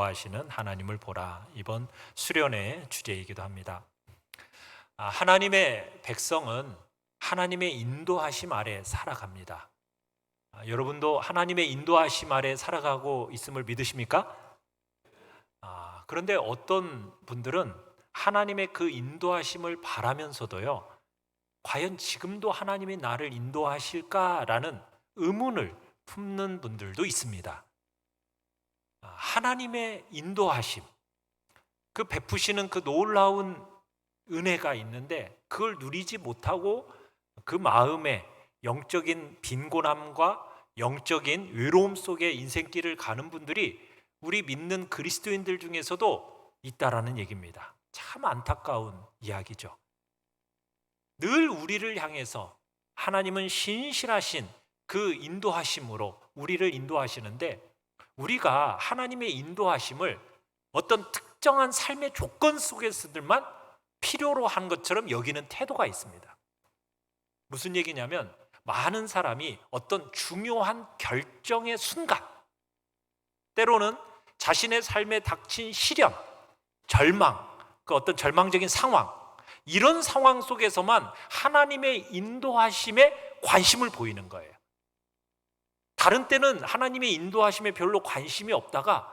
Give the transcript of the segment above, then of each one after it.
하시는 하나님을 보라. 이번 수련의 주제이기도 합니다. 하나님의 백성은 하나님의 인도하심 아래 살아갑니다. 여러분도 하나님의 인도하심 아래 살아가고 있음을 믿으십니까? 그런데 어떤 분들은 하나님의 그 인도하심을 바라면서도요, 과연 지금도 하나님이 나를 인도하실까라는 의문을 품는 분들도 있습니다. 하나님의 인도하심, 그 베푸시는 그 놀라운 은혜가 있는데 그걸 누리지 못하고 그 마음에 영적인 빈곤함과 영적인 외로움 속에 인생길을 가는 분들이 우리 믿는 그리스도인들 중에서도 있다라는 얘기입니다. 참 안타까운 이야기죠. 늘 우리를 향해서 하나님은 신실하신 그 인도하심으로 우리를 인도하시는데, 우리가 하나님의 인도하심을 어떤 특정한 삶의 조건 속에서들만 필요로 한 것처럼 여기는 태도가 있습니다. 무슨 얘기냐면, 많은 사람이 어떤 중요한 결정의 순간, 때로는 자신의 삶에 닥친 시련, 절망, 그 어떤 절망적인 상황, 이런 상황 속에서만 하나님의 인도하심에 관심을 보이는 거예요. 다른 때는 하나님의 인도하심에 별로 관심이 없다가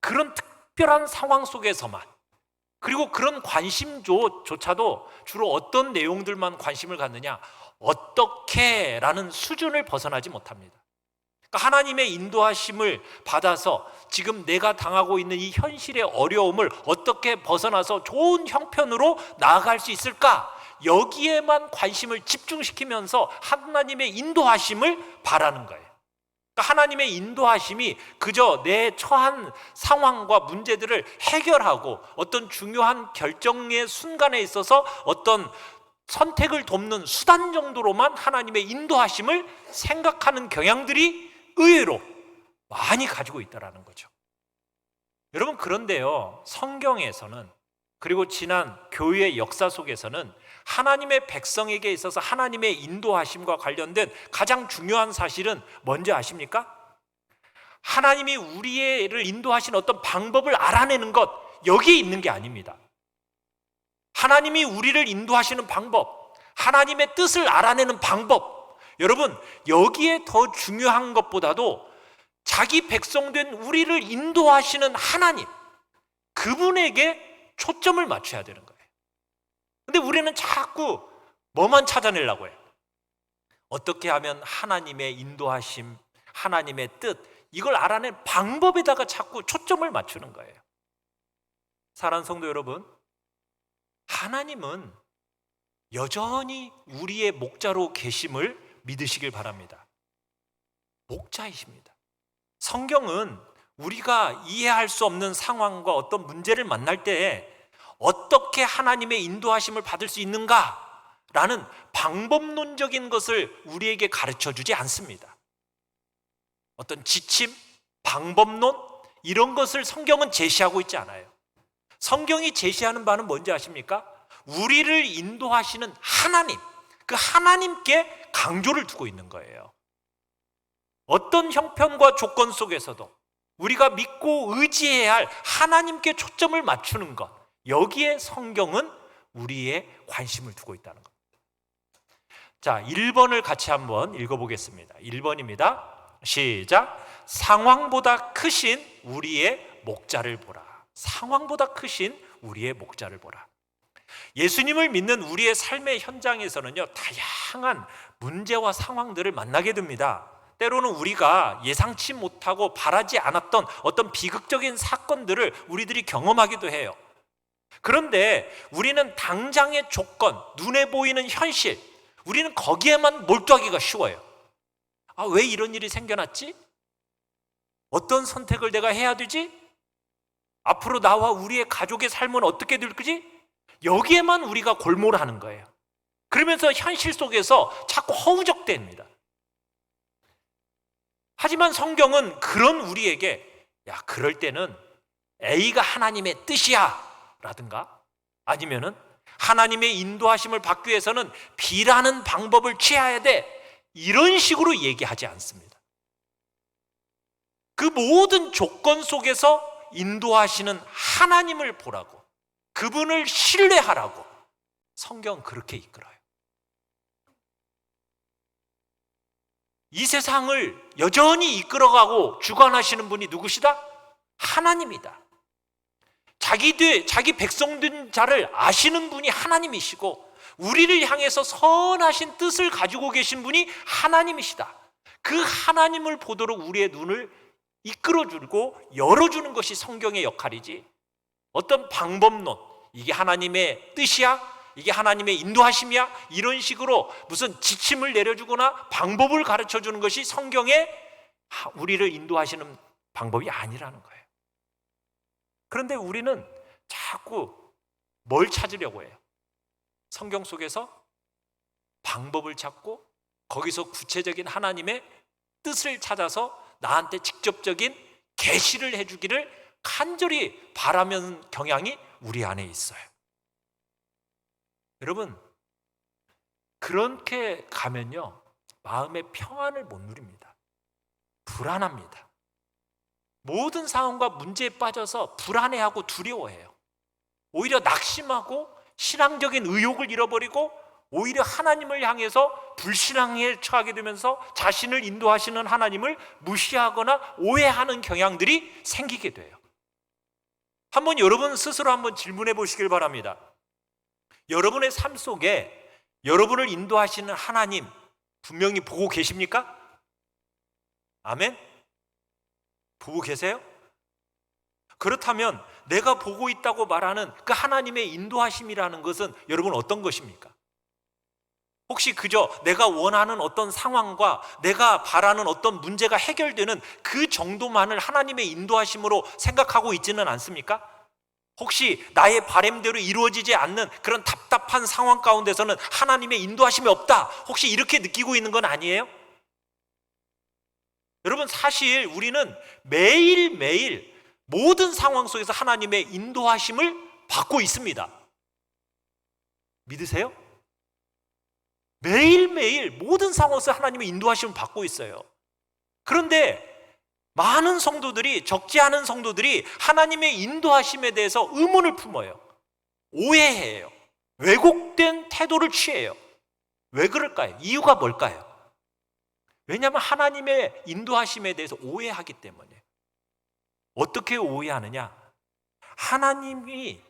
그런 특별한 상황 속에서만, 그리고 그런 관심조차도 주로 어떤 내용들만 관심을 갖느냐, 어떻게 라는 수준을 벗어나지 못합니다. 그러니까 하나님의 인도하심을 받아서 지금 내가 당하고 있는 이 현실의 어려움을 어떻게 벗어나서 좋은 형편으로 나아갈 수 있을까, 여기에만 관심을 집중시키면서 하나님의 인도하심을 바라는 거예요. 그러니까 하나님의 인도하심이 그저 내 처한 상황과 문제들을 해결하고 어떤 중요한 결정의 순간에 있어서 어떤 선택을 돕는 수단 정도로만 하나님의 인도하심을 생각하는 경향들이 의외로 많이 가지고 있다는 거죠. 여러분, 그런데요, 성경에서는, 그리고 지난 교회의 역사 속에서는 하나님의 백성에게 있어서 하나님의 인도하심과 관련된 가장 중요한 사실은 뭔지 아십니까? 하나님이 우리를 인도하신 어떤 방법을 알아내는 것, 여기에 있는 게 아닙니다. 하나님이 우리를 인도하시는 방법, 하나님의 뜻을 알아내는 방법, 여러분, 여기에 더 중요한 것보다도 자기 백성된 우리를 인도하시는 하나님, 그분에게 초점을 맞춰야 되는 거예요. 근데 우리는 자꾸 뭐만 찾아내려고 해요? 어떻게 하면 하나님의 인도하심, 하나님의 뜻, 이걸 알아낸 방법에다가 자꾸 초점을 맞추는 거예요. 사랑하는 성도 여러분, 하나님은 여전히 우리의 목자로 계심을 믿으시길 바랍니다. 목자이십니다. 성경은 우리가 이해할 수 없는 상황과 어떤 문제를 만날 때 어떻게 하나님의 인도하심을 받을 수 있는가라는 방법론적인 것을 우리에게 가르쳐 주지 않습니다. 어떤 지침, 방법론, 이런 것을 성경은 제시하고 있지 않아요. 성경이 제시하는 바는 뭔지 아십니까? 우리를 인도하시는 하나님, 그 하나님께 강조를 두고 있는 거예요. 어떤 형편과 조건 속에서도 우리가 믿고 의지해야 할 하나님께 초점을 맞추는 것, 여기에 성경은 우리의 관심을 두고 있다는 겁니다. 자, 1번을 같이 한번 읽어보겠습니다. 1번입니다. 시작. 상황보다 크신 우리의 목자를 보라. 상황보다 크신 우리의 목자를 보라. 예수님을 믿는 우리의 삶의 현장에서는요, 다양한 문제와 상황들을 만나게 됩니다. 때로는 우리가 예상치 못하고 바라지 않았던 어떤 비극적인 사건들을 우리들이 경험하기도 해요. 그런데 우리는 당장의 조건, 눈에 보이는 현실, 우리는 거기에만 몰두하기가 쉬워요. 왜 이런 일이 생겨났지? 어떤 선택을 내가 해야 되지? 앞으로 나와 우리의 가족의 삶은 어떻게 될 거지? 여기에만 우리가 골몰하는 거예요. 그러면서 현실 속에서 자꾸 허우적대입니다. 하지만 성경은 그런 우리에게, 야, 그럴 때는 A가 하나님의 뜻이야 라든가, 아니면은 하나님의 인도하심을 받기 위해서는 B라는 방법을 취해야 돼, 이런 식으로 얘기하지 않습니다. 그 모든 조건 속에서 인도하시는 하나님을 보라고, 그분을 신뢰하라고 성경은 그렇게 이끌어요. 이 세상을 여전히 이끌어가고 주관하시는 분이 누구시다? 하나님이다. 자기 백성된 자를 아시는 분이 하나님이시고 우리를 향해서 선하신 뜻을 가지고 계신 분이 하나님이시다. 그 하나님을 보도록 우리의 눈을 이끌어주고 열어주는 것이 성경의 역할이지, 어떤 방법론, 이게 하나님의 뜻이야? 이게 하나님의 인도하심이야? 이런 식으로 무슨 지침을 내려주거나 방법을 가르쳐주는 것이 성경에 우리를 인도하시는 방법이 아니라는 거예요. 그런데 우리는 자꾸 뭘 찾으려고 해요? 성경 속에서 방법을 찾고 거기서 구체적인 하나님의 뜻을 찾아서 나한테 직접적인 계시를 해주기를 간절히 바라는 경향이 우리 안에 있어요. 여러분, 그렇게 가면요 마음의 평안을 못 누립니다. 불안합니다. 모든 상황과 문제에 빠져서 불안해하고 두려워해요. 오히려 낙심하고 신앙적인 의욕을 잃어버리고 오히려 하나님을 향해서 불신앙에 처하게 되면서 자신을 인도하시는 하나님을 무시하거나 오해하는 경향들이 생기게 돼요. 한번 여러분 스스로 한번 질문해 보시길 바랍니다. 여러분의 삶 속에 여러분을 인도하시는 하나님 분명히 보고 계십니까? 아멘? 보고 계세요? 그렇다면 내가 보고 있다고 말하는 그 하나님의 인도하심이라는 것은 여러분 어떤 것입니까? 혹시 그저 내가 원하는 어떤 상황과 내가 바라는 어떤 문제가 해결되는 그 정도만을 하나님의 인도하심으로 생각하고 있지는 않습니까? 혹시 나의 바람대로 이루어지지 않는 그런 답답한 상황 가운데서는 하나님의 인도하심이 없다, 혹시 이렇게 느끼고 있는 건 아니에요? 여러분, 사실 우리는 매일매일 모든 상황 속에서 하나님의 인도하심을 받고 있습니다. 믿으세요? 매일매일 모든 상황에서 하나님의 인도하심을 받고 있어요. 그런데 많은 성도들이, 적지 않은 성도들이 하나님의 인도하심에 대해서 의문을 품어요. 오해해요. 왜곡된 태도를 취해요. 왜 그럴까요? 이유가 뭘까요? 왜냐하면 하나님의 인도하심에 대해서 오해하기 때문이에요. 어떻게 오해하느냐? 하나님이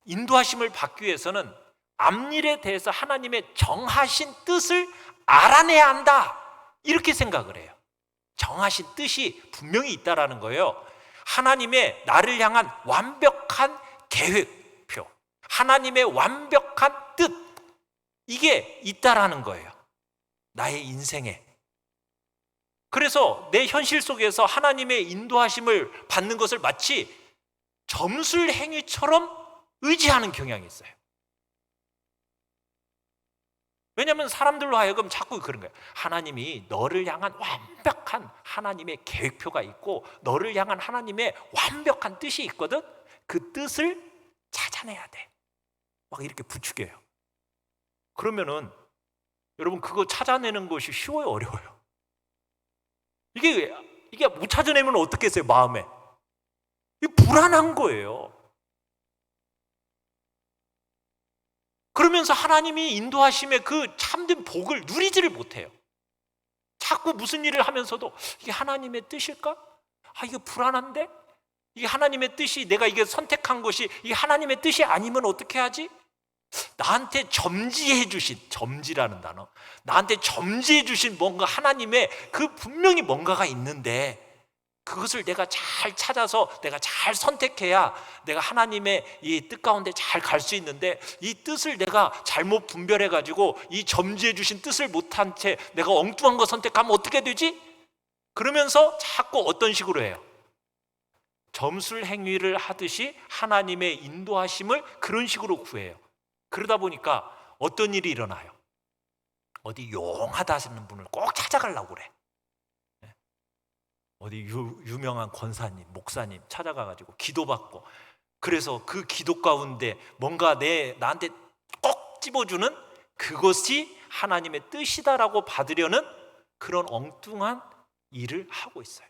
인도하심을 받기 위해서는 앞일에 대해서 하나님의 정하신 뜻을 알아내야 한다, 이렇게 생각을 해요. 정하신 뜻이 분명히 있다라는 거예요. 하나님의 나를 향한 완벽한 계획표, 하나님의 완벽한 뜻, 이게 있다라는 거예요. 나의 인생에. 그래서 내 현실 속에서 하나님의 인도하심을 받는 것을 마치 점술 행위처럼 의지하는 경향이 있어요. 왜냐하면 사람들로 하여금 자꾸 그런 거예요. 하나님이 너를 향한 완벽한 하나님의 계획표가 있고 너를 향한 하나님의 완벽한 뜻이 있거든. 그 뜻을 찾아내야 돼. 막 이렇게 부추겨요. 그러면은 여러분, 그거 찾아내는 것이 쉬워요, 어려워요? 이게 못 찾아내면 어떻게 했어요, 마음에? 이게 불안한 거예요. 그러면서 하나님이 인도하심의 그 참된 복을 누리지를 못해요. 자꾸 무슨 일을 하면서도 이게 하나님의 뜻일까? 이거 불안한데? 이게 하나님의 뜻이, 내가 이게 선택한 것이 이게 하나님의 뜻이 아니면 어떻게 하지? 나한테 점지해 주신, 점지라는 단어, 나한테 점지해 주신 뭔가 하나님의 그 분명히 뭔가가 있는데 그것을 내가 잘 찾아서 내가 잘 선택해야 내가 하나님의 이 뜻 가운데 잘 갈 수 있는데, 이 뜻을 내가 잘못 분별해 가지고 이 점지해 주신 뜻을 못한 채 내가 엉뚱한 거 선택하면 어떻게 되지? 그러면서 자꾸 어떤 식으로 해요? 점술 행위를 하듯이 하나님의 인도하심을 그런 식으로 구해요. 그러다 보니까 어떤 일이 일어나요? 어디 용하다 하시는 분을 꼭 찾아가려고 그래. 어디 유명한 권사님, 목사님 찾아가가지고 기도받고, 그래서 그 기도 가운데 뭔가 나한테 꼭 집어주는 그것이 하나님의 뜻이다라고 받으려는 그런 엉뚱한 일을 하고 있어요.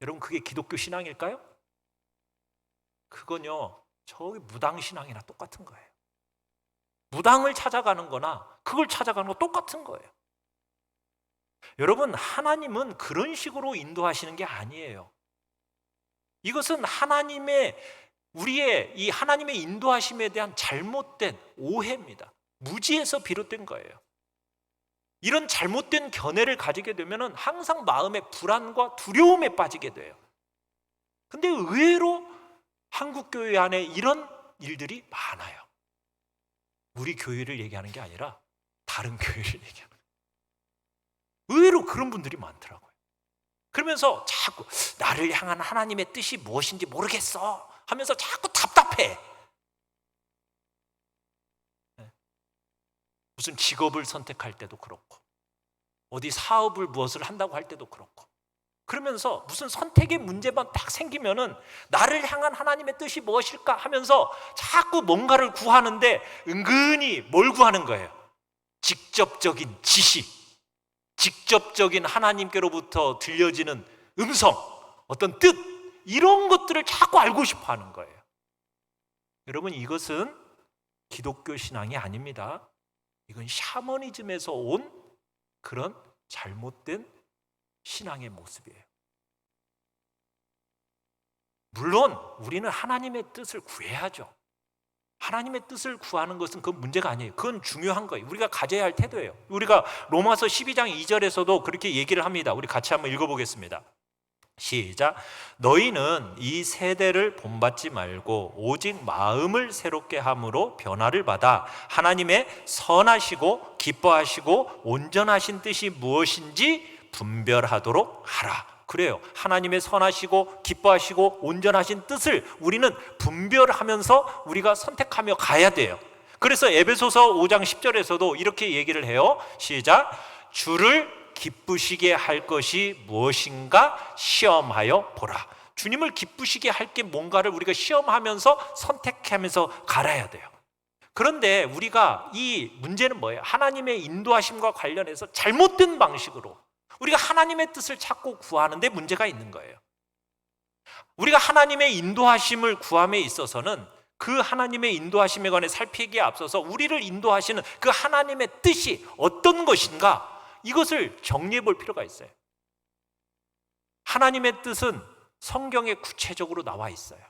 여러분, 그게 기독교 신앙일까요? 그건요, 저기 무당신앙이나 똑같은 거예요. 무당을 찾아가는 거나 그걸 찾아가는 거 똑같은 거예요. 여러분, 하나님은 그런 식으로 인도하시는 게 아니에요. 이것은 우리의 이 하나님의 인도하심에 대한 잘못된 오해입니다. 무지에서 비롯된 거예요. 이런 잘못된 견해를 가지게 되면 항상 마음에 불안과 두려움에 빠지게 돼요. 근데 의외로 한국 교회 안에 이런 일들이 많아요. 우리 교회를 얘기하는 게 아니라 다른 교회를 얘기하는 거예요. 의외로 그런 분들이 많더라고요. 그러면서 자꾸 나를 향한 하나님의 뜻이 무엇인지 모르겠어 하면서 자꾸 답답해. 무슨 직업을 선택할 때도 그렇고, 어디 사업을 무엇을 한다고 할 때도 그렇고, 그러면서 무슨 선택의 문제만 딱 생기면은 나를 향한 하나님의 뜻이 무엇일까 하면서 자꾸 뭔가를 구하는데 은근히 뭘 구하는 거예요? 직접적인 지시, 직접적인 하나님께로부터 들려지는 음성, 어떤 뜻, 이런 것들을 자꾸 알고 싶어 하는 거예요. 여러분, 이것은 기독교 신앙이 아닙니다. 이건 샤머니즘에서 온 그런 잘못된 신앙의 모습이에요. 물론 우리는 하나님의 뜻을 구해야죠. 하나님의 뜻을 구하는 것은 그건 문제가 아니에요. 그건 중요한 거예요. 우리가 가져야 할 태도예요. 우리가 로마서 12장 2절에서도 그렇게 얘기를 합니다. 우리 같이 한번 읽어보겠습니다. 시작. 너희는 이 세대를 본받지 말고 오직 마음을 새롭게 함으로 변화를 받아 하나님의 선하시고 기뻐하시고 온전하신 뜻이 무엇인지 분별하도록 하라. 그래요. 하나님의 선하시고 기뻐하시고 온전하신 뜻을 우리는 분별하면서 우리가 선택하며 가야 돼요. 그래서 에베소서 5장 10절에서도 이렇게 얘기를 해요. 시작. 주를 기쁘시게 할 것이 무엇인가 시험하여 보라. 주님을 기쁘시게 할 게 뭔가를 우리가 시험하면서 선택하면서 갈아야 돼요. 그런데 우리가 이 문제는 뭐예요? 하나님의 인도하심과 관련해서 잘못된 방식으로 우리가 하나님의 뜻을 찾고 구하는데 문제가 있는 거예요. 우리가 하나님의 인도하심을 구함에 있어서는 그 하나님의 인도하심에 관해 살피기에 앞서서 우리를 인도하시는 그 하나님의 뜻이 어떤 것인가, 이것을 정리해 볼 필요가 있어요. 하나님의 뜻은 성경에 구체적으로 나와 있어요.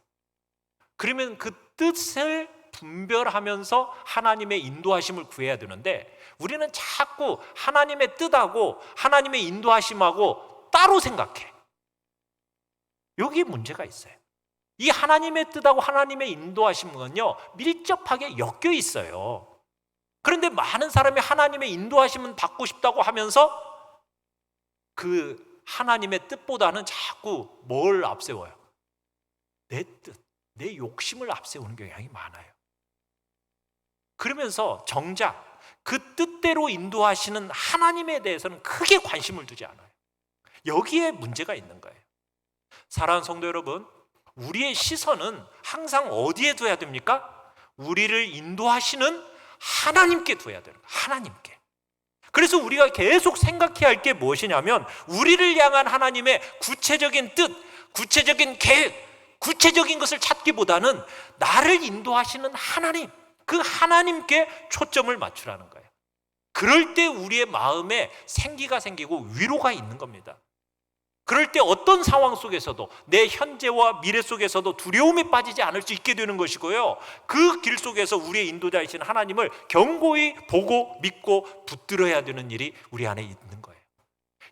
그러면 그 뜻을 분별하면서 하나님의 인도하심을 구해야 되는데, 우리는 자꾸 하나님의 뜻하고 하나님의 인도하심하고 따로 생각해. 여기에 문제가 있어요. 이 하나님의 뜻하고 하나님의 인도하심은요, 밀접하게 엮여 있어요. 그런데 많은 사람이 하나님의 인도하심은 받고 싶다고 하면서 그 하나님의 뜻보다는 자꾸 뭘 앞세워요? 내 뜻, 내 욕심을 앞세우는 경향이 많아요. 그러면서 정작 그 뜻대로 인도하시는 하나님에 대해서는 크게 관심을 두지 않아요. 여기에 문제가 있는 거예요. 사랑하는 성도 여러분, 우리의 시선은 항상 어디에 둬야 됩니까? 우리를 인도하시는 하나님께 둬야 되는 거예요. 하나님께. 그래서 우리가 계속 생각해야 할 게 무엇이냐면, 우리를 향한 하나님의 구체적인 뜻, 구체적인 계획, 구체적인 것을 찾기보다는 나를 인도하시는 하나님, 그 하나님께 초점을 맞추라는 거예요. 그럴 때 우리의 마음에 생기가 생기고 위로가 있는 겁니다. 그럴 때 어떤 상황 속에서도, 내 현재와 미래 속에서도 두려움에 빠지지 않을 수 있게 되는 것이고요, 그 길 속에서 우리의 인도자이신 하나님을 견고히 보고 믿고 붙들어야 되는 일이 우리 안에 있는 거예요.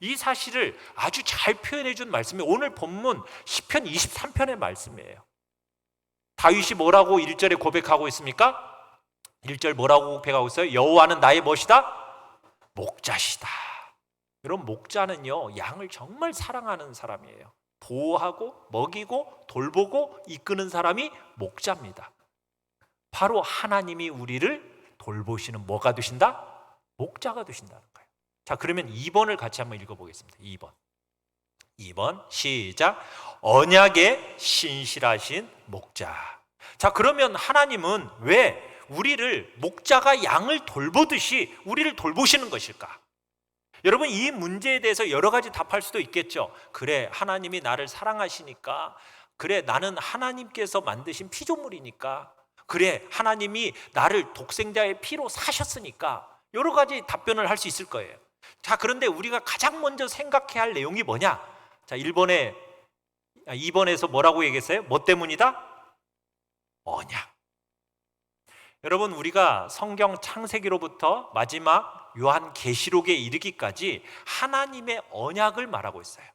이 사실을 아주 잘 표현해 준 말씀이 오늘 본문 시편 23편의 말씀이에요. 다윗이 뭐라고 1절에 고백하고 있습니까? 1절 뭐라고 고백하고 있어요? 여호와는 나의 무엇이다? 목자시다. 여러분, 목자는요, 양을 정말 사랑하는 사람이에요. 보호하고 먹이고 돌보고 이끄는 사람이 목자입니다. 바로 하나님이 우리를 돌보시는 뭐가 되신다? 목자가 되신다는 거예요. 자, 그러면 2번을 같이 한번 읽어보겠습니다. 2번 시작. 언약의 신실하신 목자. 자, 그러면 하나님은 왜 우리를 목자가 양을 돌보듯이 우리를 돌보시는 것일까? 여러분, 이 문제에 대해서 여러 가지 답할 수도 있겠죠. 그래, 하나님이 나를 사랑하시니까 그래, 나는 하나님께서 만드신 피조물이니까, 그래, 하나님이 나를 독생자의 피로 사셨으니까, 여러 가지 답변을 할 수 있을 거예요. 자, 그런데 우리가 가장 먼저 생각해야 할 내용이 뭐냐? 자, 2번에서 뭐라고 얘기했어요? 뭐 때문이다? 언약. 여러분, 우리가 성경 창세기로부터 마지막 요한계시록에 이르기까지 하나님의 언약을 말하고 있어요.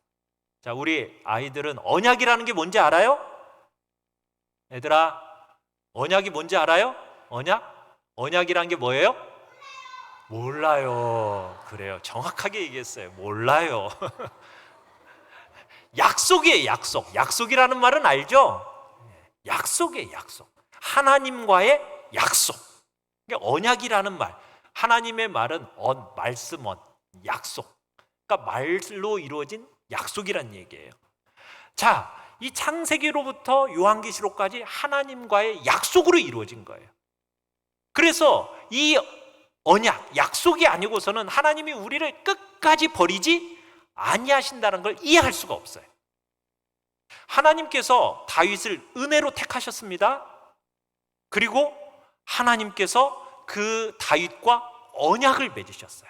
자, 우리 아이들은 언약이라는 게 뭔지 알아요? 얘들아, 언약이 뭔지 알아요? 언약? 언약이라는 게 뭐예요? 몰라요. 그래요. 정확하게 얘기했어요. 몰라요. 약속이에요, 약속. 약속이라는 말은 알죠? 약속이에요, 약속. 하나님과의 약속. 그러니까 언약이라는 말. 하나님의 말은 말씀, 약속. 그러니까 말로 이루어진 약속이란 얘기예요. 자, 이 창세기로부터 요한계시록까지 하나님과의 약속으로 이루어진 거예요. 그래서 이 언약, 약속이 아니고서는 하나님이 우리를 끝까지 버리지 아니하신다는 걸 이해할 수가 없어요. 하나님께서 다윗을 은혜로 택하셨습니다. 그리고 하나님께서 그 다윗과 언약을 맺으셨어요.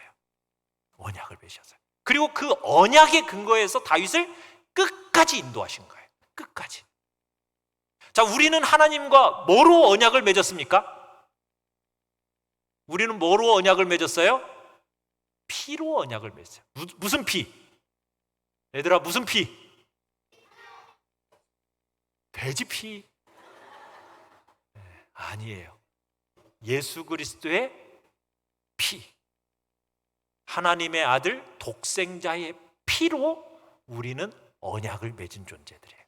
언약을 맺으셨어요. 그리고 그 언약의 근거에서 다윗을 끝까지 인도하신 거예요. 끝까지. 자, 우리는 하나님과 뭐로 언약을 맺었습니까? 우리는 뭐로 언약을 맺었어요? 피로 언약을 맺었어요. 무슨 피? 얘들아, 무슨 피? 돼지 피? 아니에요. 예수 그리스도의 피. 하나님의 아들 독생자의 피로 우리는 언약을 맺은 존재들이에요.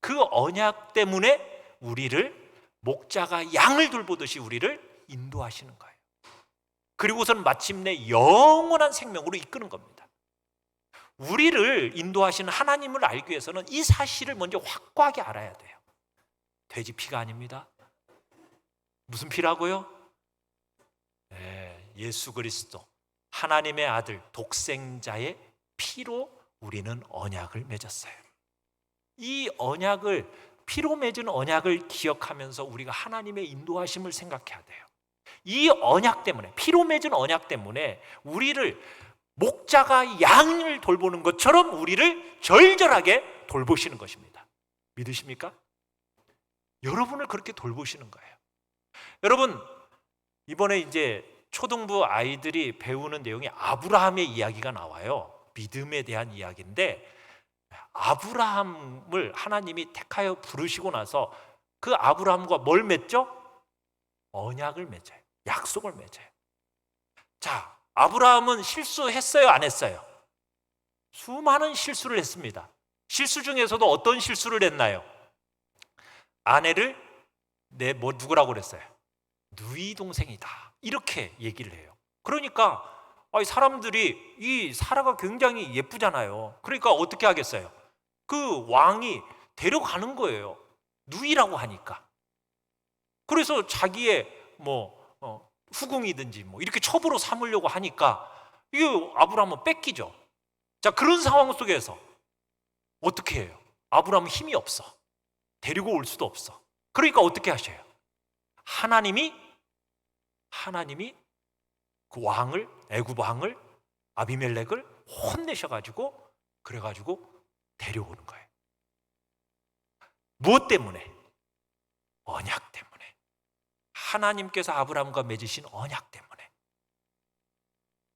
그 언약 때문에 우리를 목자가 양을 돌보듯이 우리를 인도하시는 거예요. 그리고선 마침내 영원한 생명으로 이끄는 겁니다. 우리를 인도하시는 하나님을 알기 위해서는 이 사실을 먼저 확고하게 알아야 돼요. 돼지 피가 아닙니다. 무슨 피라고요? 네, 예수 그리스도 하나님의 아들 독생자의 피로 우리는 언약을 맺었어요. 이 언약을, 피로 맺은 언약을 기억하면서 우리가 하나님의 인도하심을 생각해야 돼요. 이 언약 때문에, 피로 맺은 언약 때문에 우리를 목자가 양을 돌보는 것처럼 우리를 절절하게 돌보시는 것입니다. 믿으십니까? 여러분을 그렇게 돌보시는 거예요. 여러분, 이번에 이제 초등부 아이들이 배우는 내용이 아브라함의 이야기가 나와요. 믿음에 대한 이야기인데, 아브라함을 하나님이 택하여 부르시고 나서 그 아브라함과 뭘 맺죠? 언약을 맺어요. 약속을 맺어요. 자, 아브라함은 실수했어요, 안 했어요? 수많은 실수를 했습니다. 실수 중에서도 어떤 실수를 했나요? 아내를 누구라고 그랬어요? 누이 동생이다, 이렇게 얘기를 해요. 그러니까 사람들이, 이 사라가 굉장히 예쁘잖아요. 그러니까 어떻게 하겠어요? 그 왕이 데려가는 거예요. 누이라고 하니까. 그래서 자기의 후궁이든지 이렇게 첩으로 삼으려고 하니까 이 아브라함은 뺏기죠. 자, 그런 상황 속에서 어떻게 해요? 아브라함은 힘이 없어. 데리고 올 수도 없어. 그러니까 어떻게 하셔요? 하나님이 그 왕을, 애굽 왕을, 아비멜렉을 혼내셔가지고, 그래가지고 데려오는 거예요. 무엇 때문에? 언약 때문에. 하나님께서 아브라함과 맺으신 언약 때문에.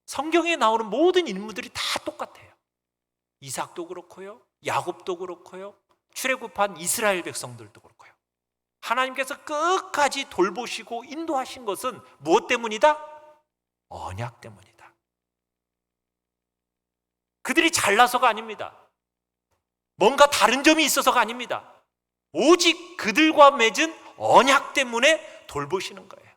성경에 나오는 모든 인물들이 다 똑같아요. 이삭도 그렇고요, 야곱도 그렇고요, 출애굽한 이스라엘 백성들도 그렇고요. 하나님께서 끝까지 돌보시고 인도하신 것은 무엇 때문이다? 언약 때문이다. 그들이 잘나서가 아닙니다. 뭔가 다른 점이 있어서가 아닙니다. 오직 그들과 맺은 언약 때문에 돌보시는 거예요.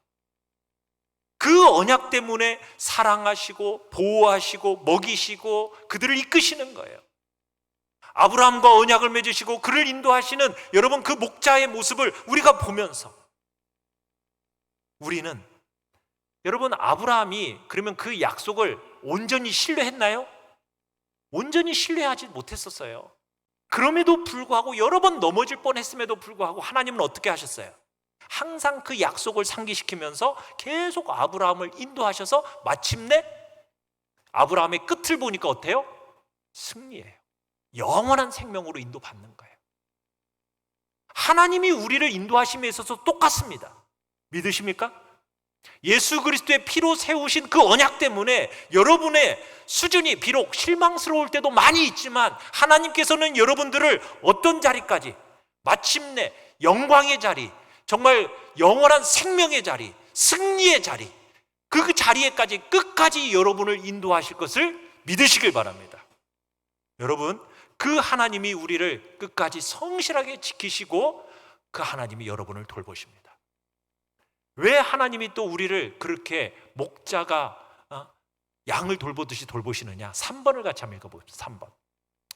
그 언약 때문에 사랑하시고 보호하시고 먹이시고 그들을 이끄시는 거예요. 아브라함과 언약을 맺으시고 그를 인도하시는 여러분, 그 목자의 모습을 우리가 보면서 우리는, 여러분, 아브라함이 그러면 그 약속을 온전히 신뢰했나요? 온전히 신뢰하지 못했었어요. 그럼에도 불구하고 여러 번 넘어질 뻔했음에도 불구하고 하나님은 어떻게 하셨어요? 항상 그 약속을 상기시키면서 계속 아브라함을 인도하셔서 마침내 아브라함의 끝을 보니까 어때요? 승리예요. 영원한 생명으로 인도받는 거예요. 하나님이 우리를 인도하심에 있어서 똑같습니다. 믿으십니까? 예수 그리스도의 피로 세우신 그 언약 때문에 여러분의 수준이 비록 실망스러울 때도 많이 있지만 하나님께서는 여러분들을 어떤 자리까지, 마침내 영광의 자리, 정말 영원한 생명의 자리, 승리의 자리, 그 자리에까지 끝까지 여러분을 인도하실 것을 믿으시길 바랍니다. 여러분, 그 하나님이 우리를 끝까지 성실하게 지키시고 그 하나님이 여러분을 돌보십니다. 왜 하나님이 또 우리를 그렇게 목자가 양을 돌보듯이 돌보시느냐? 3번을 같이 한번 읽어보겠습니다. 3번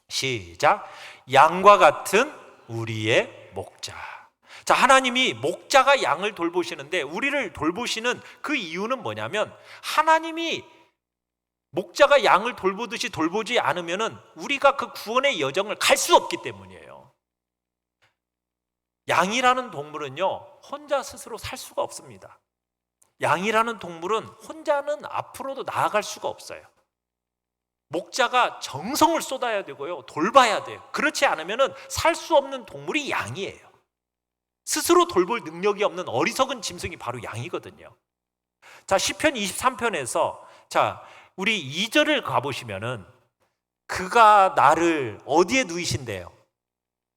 시작. 양과 같은 우리의 목자. 자, 하나님이 목자가 양을 돌보시는데 우리를 돌보시는 그 이유는 뭐냐면, 하나님이 목자가 양을 돌보듯이 돌보지 않으면 우리가 그 구원의 여정을 갈 수 없기 때문이에요. 양이라는 동물은요, 혼자 스스로 살 수가 없습니다. 양이라는 동물은 혼자는 앞으로도 나아갈 수가 없어요. 목자가 정성을 쏟아야 되고요, 돌봐야 돼요. 그렇지 않으면 살 수 없는 동물이 양이에요. 스스로 돌볼 능력이 없는 어리석은 짐승이 바로 양이거든요. 자, 시편 23편에서 자, 우리 2절을 가보시면은 그가 나를 어디에 누이신대요?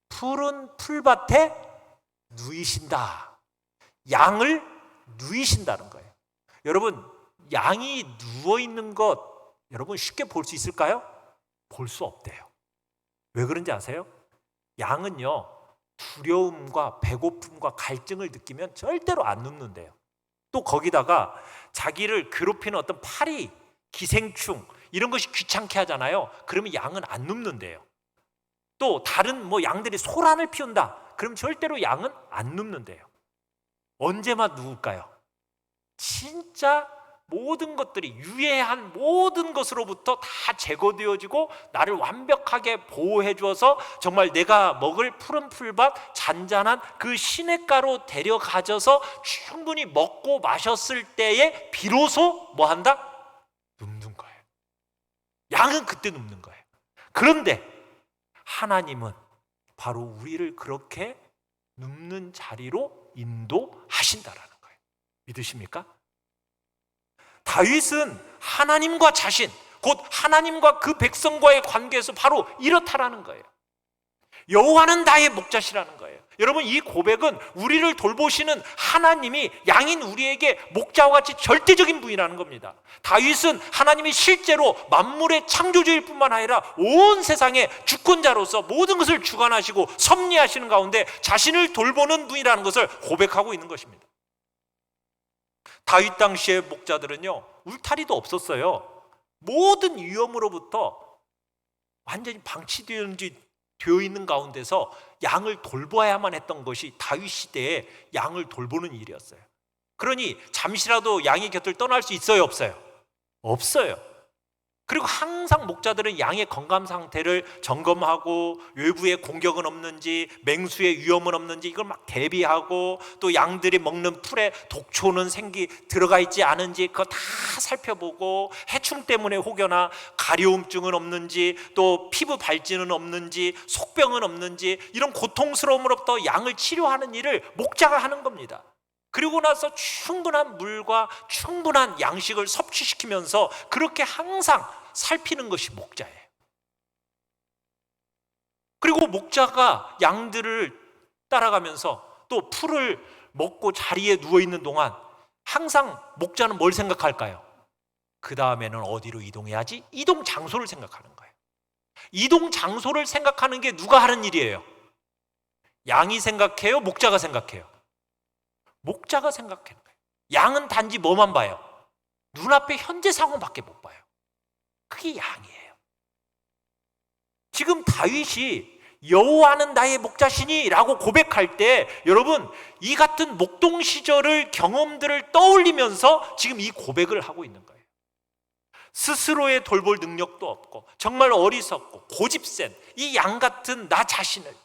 푸른 풀밭에 누이신다. 양을 누이신다는 거예요. 여러분, 양이 누워있는 것 여러분 쉽게 볼 수 있을까요? 볼 수 없대요. 왜 그런지 아세요? 양은요, 두려움과 배고픔과 갈증을 느끼면 절대로 안 눕는데요. 또 거기다가 자기를 괴롭히는 어떤 파리, 기생충 이런 것이 귀찮게 하잖아요. 그러면 양은 안 눕는데요. 또 다른 양들이 소란을 피운다. 그럼 절대로 양은 안 눕는데요. 언제만 누울까요? 진짜 모든 것들이, 유해한 모든 것으로부터 다 제거되어지고 나를 완벽하게 보호해 주어서 정말 내가 먹을 푸른 풀밭, 잔잔한 그 시냇가로 데려가져서 충분히 먹고 마셨을 때에 비로소 뭐 한다? 눕는 거예요. 양은 그때 눕는 거예요. 그런데 하나님은 바로 우리를 그렇게 눕는 자리로 인도하신다라는 거예요. 믿으십니까? 다윗은 하나님과 자신, 곧 하나님과 그 백성과의 관계에서 바로 이렇다라는 거예요. 여호와는 나의 목자시라는 거예요. 여러분, 이 고백은 우리를 돌보시는 하나님이 양인 우리에게 목자와 같이 절대적인 분이라는 겁니다. 다윗은 하나님이 실제로 만물의 창조주일 뿐만 아니라 온 세상의 주권자로서 모든 것을 주관하시고 섭리하시는 가운데 자신을 돌보는 분이라는 것을 고백하고 있는 것입니다. 다윗 당시의 목자들은요, 울타리도 없었어요. 모든 위험으로부터 완전히 방치되어 있는 가운데서 양을 돌봐야만 했던 것이 다윗 시대에 양을 돌보는 일이었어요. 그러니 잠시라도 양의 곁을 떠날 수 있어요, 없어요? 없어요. 그리고 항상 목자들은 양의 건강 상태를 점검하고 외부의 공격은 없는지, 맹수의 위험은 없는지 이걸 막 대비하고, 또 양들이 먹는 풀에 독초는 들어가 있지 않은지 그거 다 살펴보고, 해충 때문에 혹여나 가려움증은 없는지, 또 피부 발진은 없는지, 속병은 없는지, 이런 고통스러움으로부터 양을 치료하는 일을 목자가 하는 겁니다. 그리고 나서 충분한 물과 충분한 양식을 섭취시키면서 그렇게 항상 살피는 것이 목자예요. 그리고 목자가 양들을 따라가면서 또 풀을 먹고 자리에 누워있는 동안 항상 목자는 뭘 생각할까요? 그 다음에는 어디로 이동해야지? 이동 장소를 생각하는 거예요. 이동 장소를 생각하는 게 누가 하는 일이에요? 양이 생각해요? 목자가 생각해요? 목자가 생각하는 거예요. 양은 단지 뭐만 봐요? 눈앞의 현재 상황밖에 못 봐요. 그게 양이에요. 지금 다윗이 여호와는 나의 목자시니 라고 고백할 때, 여러분, 이 같은 목동 시절을 경험들을 떠올리면서 지금 이 고백을 하고 있는 거예요. 스스로의 돌볼 능력도 없고 정말 어리석고 고집센 이 양 같은 나 자신을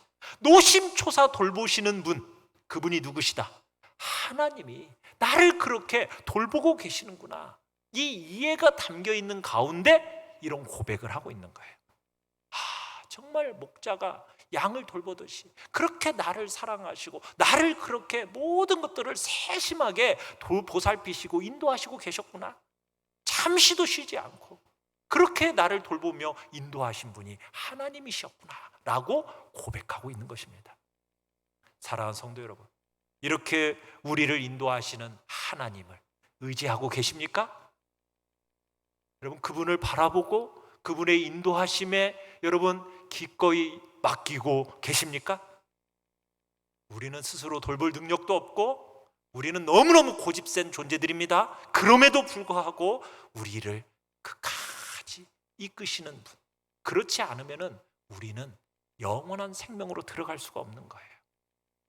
노심초사 돌보시는 분, 그분이 누구시다? 하나님이 나를 그렇게 돌보고 계시는구나. 이 이해가 담겨 있는 가운데 이런 고백을 하고 있는 거예요. 정말 목자가 양을 돌보듯이 그렇게 나를 사랑하시고 나를 그렇게 모든 것들을 세심하게 보살피시고 인도하시고 계셨구나. 잠시도 쉬지 않고 그렇게 나를 돌보며 인도하신 분이 하나님이셨구나 라고 고백하고 있는 것입니다. 사랑하는 성도 여러분, 이렇게 우리를 인도하시는 하나님을 의지하고 계십니까? 여러분, 그분을 바라보고 그분의 인도하심에 여러분 기꺼이 맡기고 계십니까? 우리는 스스로 돌볼 능력도 없고 우리는 너무너무 고집센 존재들입니다. 그럼에도 불구하고 우리를 끝까지 이끄시는 분, 그렇지 않으면 우리는 영원한 생명으로 들어갈 수가 없는 거예요.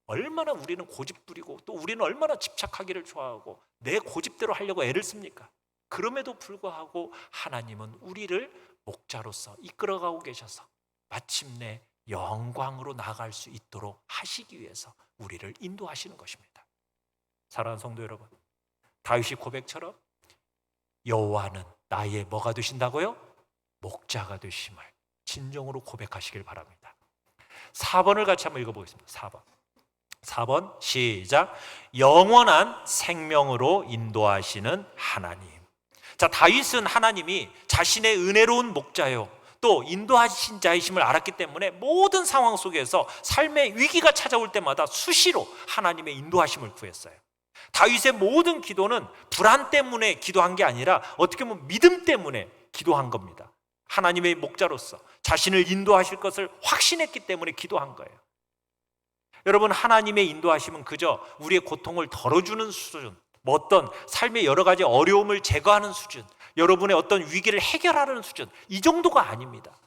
얼마나 우리는 고집부리고 또 우리는 얼마나 집착하기를 좋아하고 내 고집대로 하려고 애를 씁니까? 그럼에도 불구하고 하나님은 우리를 목자로서 이끌어가고 계셔서 마침내 영광으로 나아갈 수 있도록 하시기 위해서 우리를 인도하시는 것입니다. 사랑하는 성도 여러분, 다윗이 고백처럼 여호와는 나의 뭐가 되신다고요? 목자가 되심을 진정으로 고백하시길 바랍니다. 4번을 같이 한번 읽어보겠습니다. 4번 시작. 영원한 생명으로 인도하시는 하나님. 자, 다윗은 하나님이 자신의 은혜로운 목자요 또 인도하신 자이심을 알았기 때문에 모든 상황 속에서 삶의 위기가 찾아올 때마다 수시로 하나님의 인도하심을 구했어요. 다윗의 모든 기도는 불안 때문에 기도한 게 아니라 어떻게 보면 믿음 때문에 기도한 겁니다. 하나님의 목자로서 자신을 인도하실 것을 확신했기 때문에 기도한 거예요. 여러분, 하나님의 인도하심은 그저 우리의 고통을 덜어주는 수준, 어떤 삶의 여러 가지 어려움을 제거하는 수준, 여러분의 어떤 위기를 해결하는 수준, 이 정도가 아닙니다.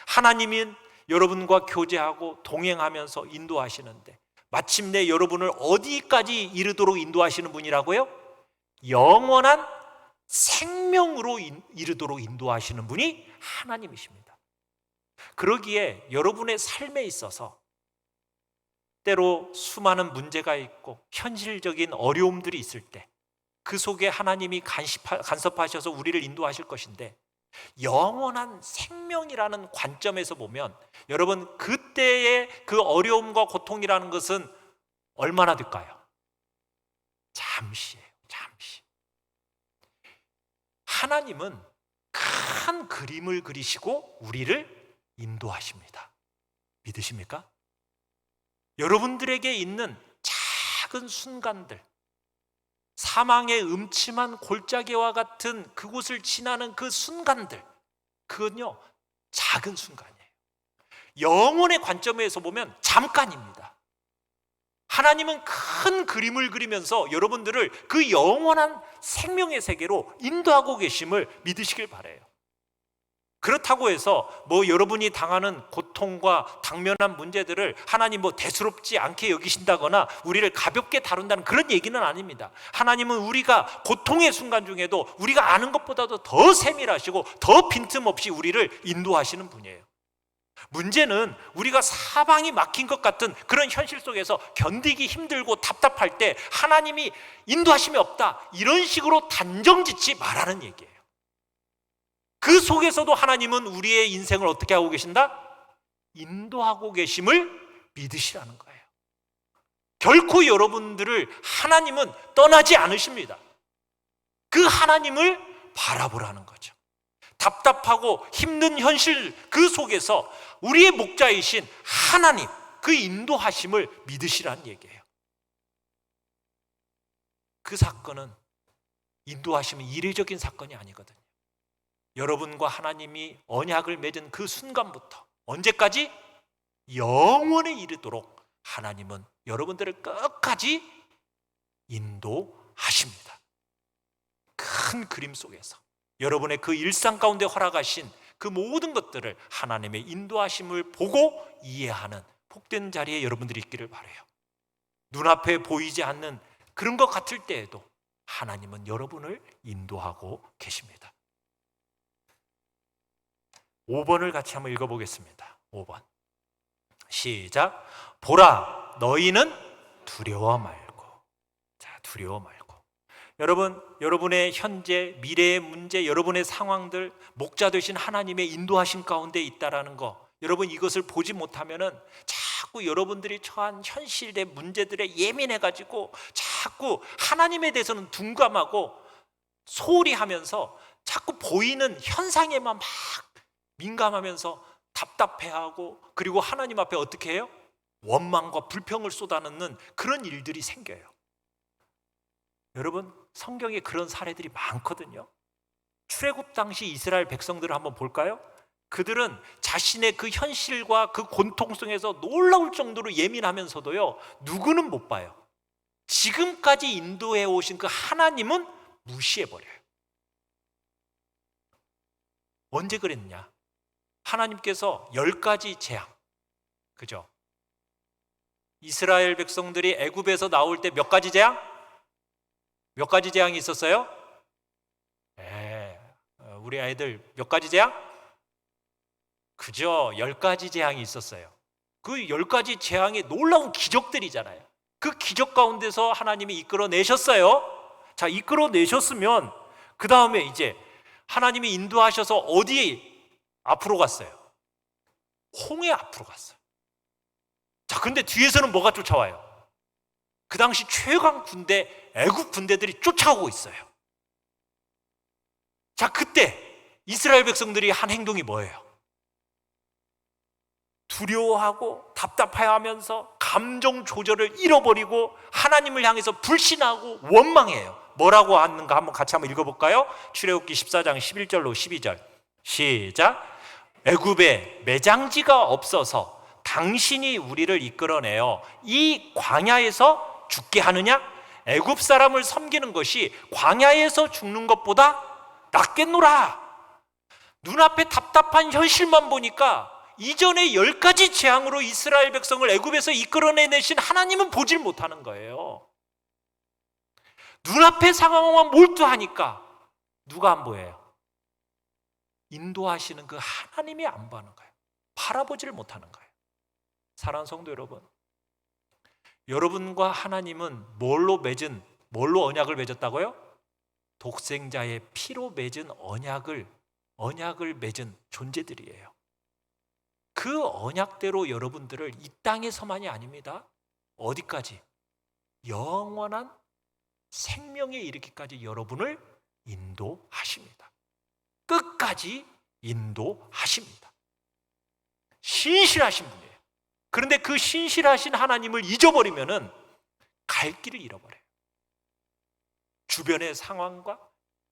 하나님은 여러분과 교제하고 동행하면서 인도하시는데 마침내 여러분을 어디까지 이르도록 인도하시는 분이라고요? 영원한 생명으로 이르도록 인도하시는 분이 하나님이십니다. 그러기에 여러분의 삶에 있어서 때로 수많은 문제가 있고 현실적인 어려움들이 있을 때 그 속에 하나님이 간섭하셔서 우리를 인도하실 것인데, 영원한 생명이라는 관점에서 보면 여러분 그때의 그 어려움과 고통이라는 것은 얼마나 될까요? 잠시예요. 잠시. 하나님은 큰 그림을 그리시고 우리를 인도하십니다. 믿으십니까? 여러분들에게 있는 작은 순간들, 사망의 음침한 골짜기와 같은 그곳을 지나는 그 순간들, 그건요 작은 순간이에요. 영혼의 관점에서 보면 잠깐입니다. 하나님은 큰 그림을 그리면서 여러분들을 그 영원한 생명의 세계로 인도하고 계심을 믿으시길 바라요. 그렇다고 해서 여러분이 당하는 고통과 당면한 문제들을 하나님 대수롭지 않게 여기신다거나 우리를 가볍게 다룬다는 그런 얘기는 아닙니다. 하나님은 우리가 고통의 순간 중에도 우리가 아는 것보다도 더 세밀하시고 더 빈틈없이 우리를 인도하시는 분이에요. 문제는 우리가 사방이 막힌 것 같은 그런 현실 속에서 견디기 힘들고 답답할 때 하나님이 인도하심이 없다, 이런 식으로 단정짓지 말라는 얘기예요. 그 속에서도 하나님은 우리의 인생을 어떻게 하고 계신다? 인도하고 계심을 믿으시라는 거예요. 결코 여러분들을 하나님은 떠나지 않으십니다. 그 하나님을 바라보라는 거죠. 답답하고 힘든 현실 그 속에서 우리의 목자이신 하나님, 그 인도하심을 믿으시라는 얘기예요. 그 사건은, 인도하심은 이례적인 사건이 아니거든요. 여러분과 하나님이 언약을 맺은 그 순간부터 언제까지? 영원에 이르도록 하나님은 여러분들을 끝까지 인도하십니다. 큰 그림 속에서 여러분의 그 일상 가운데 허락하신 그 모든 것들을 하나님의 인도하심을 보고 이해하는 복된 자리에 여러분들이 있기를 바라요. 눈앞에 보이지 않는 그런 것 같을 때에도 하나님은 여러분을 인도하고 계십니다. 5번을 같이 한번 읽어보겠습니다. 5번 시작. 보라, 너희는 두려워 말고. 자, 두려워 말고. 여러분, 여러분의 현재, 미래의 문제, 여러분의 상황들 목자 되신 하나님의 인도하심 가운데 있다라는 거, 여러분 이것을 보지 못하면은 자꾸 여러분들이 처한 현실의 문제들에 예민해가지고 자꾸 하나님에 대해서는 둔감하고 소홀히 하면서 자꾸 보이는 현상에만 막 민감하면서 답답해하고, 그리고 하나님 앞에 어떻게 해요? 원망과 불평을 쏟아넣는 그런 일들이 생겨요. 여러분, 성경에 그런 사례들이 많거든요. 출애굽 당시 이스라엘 백성들을 한번 볼까요? 그들은 자신의 그 현실과 그 고통 속에서 놀라울 정도로 예민하면서도요, 누구는 못 봐요. 지금까지 인도해 오신 그 하나님은 무시해버려요. 언제 그랬냐? 하나님께서 10가지 재앙, 그죠? 이스라엘 백성들이 애굽에서 나올 때 몇 가지 재앙? 몇 가지 재앙이 있었어요? 우리 아이들 몇 가지 재앙? 그죠? 10가지 재앙이 있었어요. 그 10가지 재앙이 놀라운 기적들이잖아요. 그 기적 가운데서 하나님이 이끌어내셨어요. 자, 이끌어내셨으면 그 다음에 이제 하나님이 인도하셔서 어디 앞으로 갔어요? 홍해 앞으로 갔어요. 자, 근데 뒤에서는 뭐가 쫓아와요? 그 당시 최강 군대, 애국 군대들이 쫓아오고 있어요. 자, 그때 이스라엘 백성들이 한 행동이 뭐예요? 두려워하고 답답해하면서 감정 조절을 잃어버리고 하나님을 향해서 불신하고 원망해요. 뭐라고 하는가 한번 같이 한번 읽어볼까요? 출애굽기 14장 11절로 12절 시작. 애굽에 매장지가 없어서 당신이 우리를 이끌어내어 이 광야에서 죽게 하느냐? 애굽 사람을 섬기는 것이 광야에서 죽는 것보다 낫겠노라. 눈앞에 답답한 현실만 보니까 이전에 10가지 재앙으로 이스라엘 백성을 애굽에서 이끌어내신 하나님은 보질 못하는 거예요. 눈앞의 상황만 몰두하니까 누가 안 보여요? 인도하시는 그 하나님이 안 보는 거예요. 바라보지를 못하는 거예요. 사랑하는 성도 여러분, 여러분과 하나님은 뭘로 언약을 맺었다고요? 독생자의 피로 맺은 언약을 맺은 존재들이에요. 그 언약대로 여러분들을 이 땅에서만이 아닙니다. 어디까지? 영원한 생명에 이르기까지 여러분을 인도하십니다. 끝까지 인도하십니다. 신실하신 분이에요. 그런데 그 신실하신 하나님을 잊어버리면은 갈 길을 잃어버려요. 주변의 상황과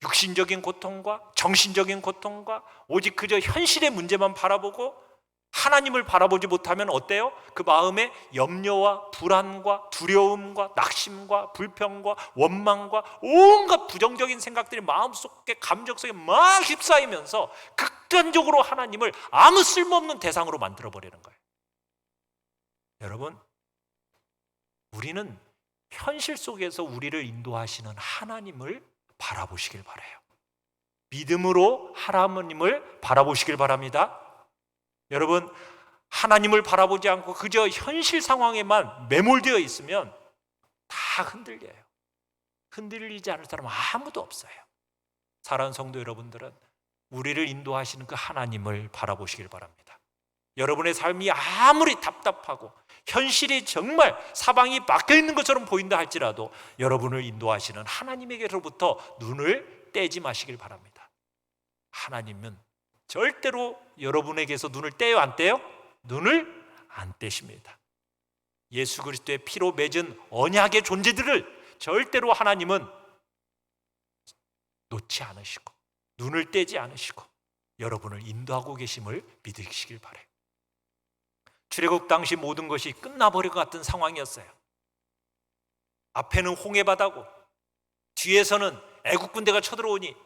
육신적인 고통과 정신적인 고통과 오직 그저 현실의 문제만 바라보고 하나님을 바라보지 못하면 어때요? 그 마음에 염려와 불안과 두려움과 낙심과 불평과 원망과 온갖 부정적인 생각들이 마음속에 감정 속에 막 휩싸이면서 극단적으로 하나님을 아무 쓸모없는 대상으로 만들어버리는 거예요. 여러분, 우리는 현실 속에서 우리를 인도하시는 하나님을 바라보시길 바라요. 믿음으로 하나님을 바라보시길 바랍니다. 여러분, 하나님을 바라보지 않고 그저 현실 상황에만 매몰되어 있으면 다 흔들려요. 흔들리지 않을 사람은 아무도 없어요. 사랑하는 성도 여러분들은 우리를 인도하시는 그 하나님을 바라보시길 바랍니다. 여러분의 삶이 아무리 답답하고 현실이 정말 사방이 막혀 있는 것처럼 보인다 할지라도 여러분을 인도하시는 하나님에게로부터 눈을 떼지 마시길 바랍니다. 하나님은 절대로 여러분에게서 눈을 떼요, 안 떼요? 눈을 안 떼십니다. 예수 그리스도의 피로 맺은 언약의 존재들을 절대로 하나님은 놓지 않으시고 눈을 떼지 않으시고 여러분을 인도하고 계심을 믿으시길 바라요. 출애굽 당시 모든 것이 끝나버릴 것 같은 상황이었어요. 앞에는 홍해바다고 뒤에서는 애국 군대가 쳐들어오니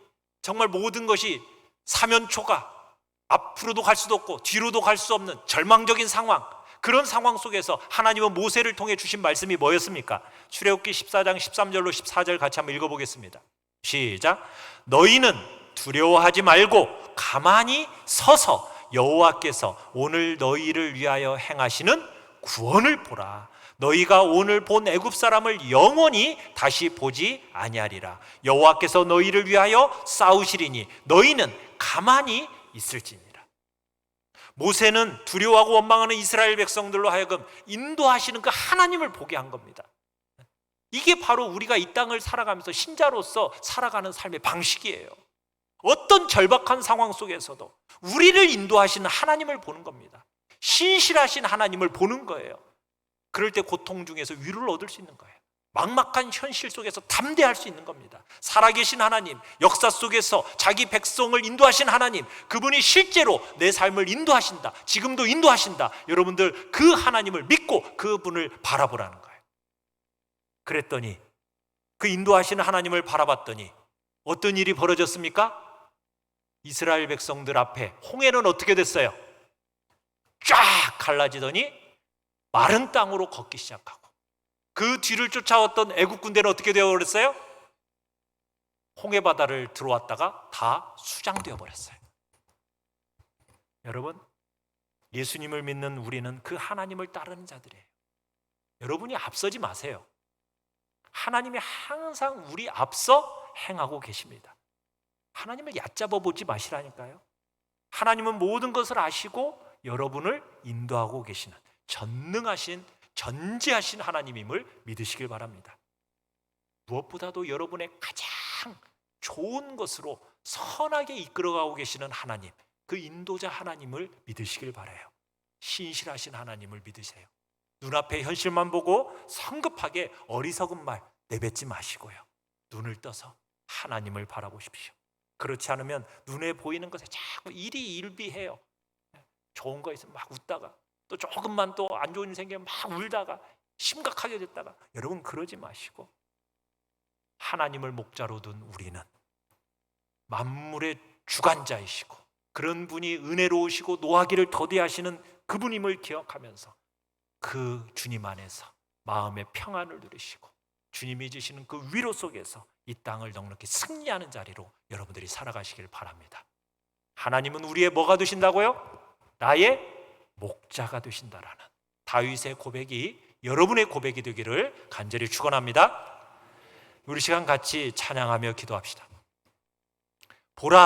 정말 모든 것이 사면초가 앞으로도 갈 수도 없고 뒤로도 갈 수 없는 절망적인 상황, 그런 상황 속에서 하나님은 모세를 통해 주신 말씀이 뭐였습니까? 출애굽기 14장 13절로 14절 같이 한번 읽어보겠습니다. 시작. 너희는 두려워하지 말고 가만히 서서 여호와께서 오늘 너희를 위하여 행하시는 구원을 보라. 너희가 오늘 본 애굽 사람을 영원히 다시 보지 아니하리라. 여호와께서 너희를 위하여 싸우시리니 너희는 가만히 있을지니라. 모세는 두려워하고 원망하는 이스라엘 백성들로 하여금 인도하시는 그 하나님을 보게 한 겁니다. 이게 바로 우리가 이 땅을 살아가면서 신자로서 살아가는 삶의 방식이에요. 어떤 절박한 상황 속에서도 우리를 인도하시는 하나님을 보는 겁니다. 신실하신 하나님을 보는 거예요. 그럴 때 고통 중에서 위로를 얻을 수 있는 거예요. 막막한 현실 속에서 담대할 수 있는 겁니다. 살아계신 하나님, 역사 속에서 자기 백성을 인도하신 하나님, 그분이 실제로 내 삶을 인도하신다. 지금도 인도하신다. 여러분들 그 하나님을 믿고 그분을 바라보라는 거예요. 그랬더니 그 인도하시는 하나님을 바라봤더니 어떤 일이 벌어졌습니까? 이스라엘 백성들 앞에 홍해는 어떻게 됐어요? 쫙 갈라지더니 마른 땅으로 걷기 시작하고, 그 뒤를 쫓아왔던 애국 군대는 어떻게 되어버렸어요? 홍해 바다를 들어왔다가 다 수장되어 버렸어요. 여러분, 예수님을 믿는 우리는 그 하나님을 따르는 자들이에요. 여러분이 앞서지 마세요. 하나님이 항상 우리 앞서 행하고 계십니다. 하나님을 얕잡아 보지 마시라니까요. 하나님은 모든 것을 아시고 여러분을 인도하고 계시는 전능하신, 전지하신 하나님임을 믿으시길 바랍니다. 무엇보다도 여러분의 가장 좋은 것으로 선하게 이끌어가고 계시는 하나님, 그 인도자 하나님을 믿으시길 바라요. 신실하신 하나님을 믿으세요. 눈앞의 현실만 보고 성급하게 어리석은 말 내뱉지 마시고요, 눈을 떠서 하나님을 바라보십시오. 그렇지 않으면 눈에 보이는 것에 자꾸 일희일비해요. 좋은 거 있으면 막 웃다가 또 조금만 또 안 좋은 일 생기면 막 울다가 심각하게 됐다가, 여러분 그러지 마시고 하나님을 목자로 둔 우리는 만물의 주관자이시고 그런 분이 은혜로우시고 노하기를 더디하시는 그분임을 기억하면서 그 주님 안에서 마음의 평안을 누리시고 주님이 주시는 그 위로 속에서 이 땅을 넉넉히 승리하는 자리로 여러분들이 살아가시길 바랍니다. 하나님은 우리의 뭐가 되신다고요? 나의 목자가 되신다라는 다윗의 고백이 여러분의 고백이 되기를 간절히 축원합니다. 우리 시간 같이 찬양하며 기도합시다. 보라